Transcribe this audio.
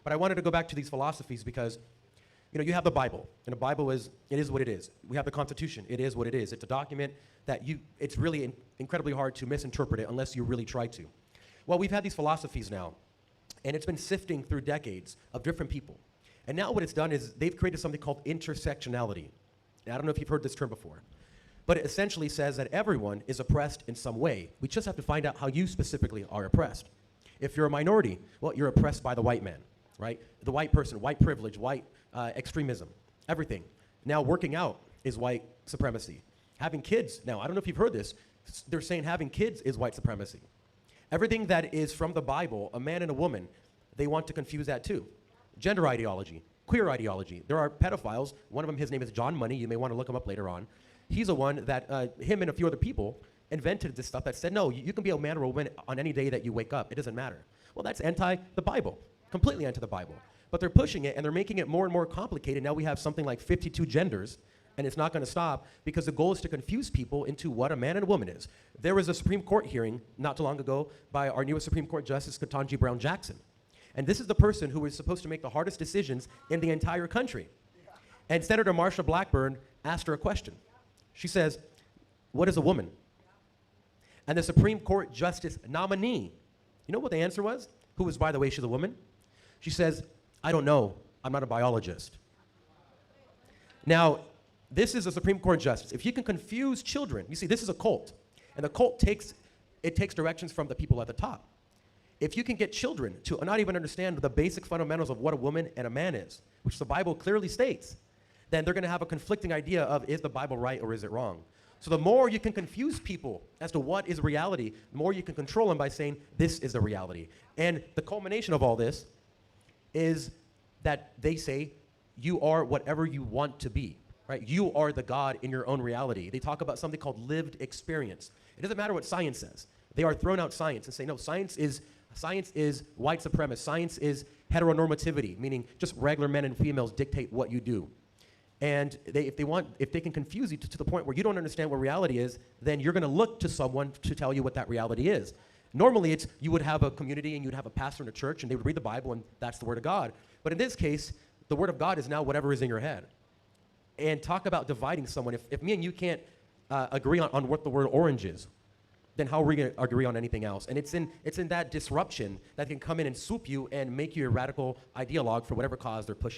But I wanted to go back to these philosophies because, you have the Bible, and the Bible it is what it is. We have the Constitution, it is what it is. It's a document that it's really incredibly hard to misinterpret it unless you really try to. Well, we've had these philosophies now, and it's been sifting through decades of different people. And now what it's done is they've created something called intersectionality. And I don't know if you've heard this term before, but it essentially says that everyone is oppressed in some way. We just have to find out how you specifically are oppressed. If you're a minority, well, you're oppressed by the white man, right? The white person, white privilege, white extremism, everything. Now working out is white supremacy. Having kids, now I don't know if you've heard this, they're saying having kids is white supremacy. Everything that is from the Bible, a man and a woman, they want to confuse that too. Gender ideology, queer ideology. There are pedophiles. One of them, his name is John Money. You may want to look him up later on. He's the one that, him and a few other people invented this stuff that said, no, you can be a man or a woman on any day that you wake up. It doesn't matter. Well, that's anti the Bible, completely anti the Bible. But they're pushing it, and they're making it more and more complicated. Now we have something like 52 genders, and it's not going to stop because the goal is to confuse people into what a man and a woman is. There was a Supreme Court hearing not too long ago by our newest Supreme Court Justice, Ketanji Brown Jackson. And this is the person who was supposed to make the hardest decisions in the entire country. And Senator Marsha Blackburn asked her a question. She says, what is a woman? And the Supreme Court Justice nominee, you know what the answer was? Who was, by the way, she's a woman? She says, I don't know. I'm not a biologist. Now, this is a Supreme Court justice. If you can confuse children, you see, this is a cult. And the cult takes directions from the people at the top. If you can get children to not even understand the basic fundamentals of what a woman and a man is, which the Bible clearly states, then they're going to have a conflicting idea of, is the Bible right or is it wrong? So the more you can confuse people as to what is reality, the more you can control them by saying, this is the reality. And the culmination of all this is that they say, you are whatever you want to be, right? You are the God in your own reality. They talk about something called lived experience. It doesn't matter what science says. They are throwing out science and say, no, science is white supremacist. Science is heteronormativity, meaning just regular men and females dictate what you do. And if they can confuse you to the point where you don't understand what reality is, then you're going to look to someone to tell you what that reality is. Normally, you would have a community and you'd have a pastor in a church and they would read the Bible and that's the Word of God. But in this case, the Word of God is now whatever is in your head. And talk about dividing someone. If me and you can't agree on what the word orange is, then how are we going to agree on anything else? And it's in that disruption that can come in and swoop you and make you a radical ideologue for whatever cause they're pushing.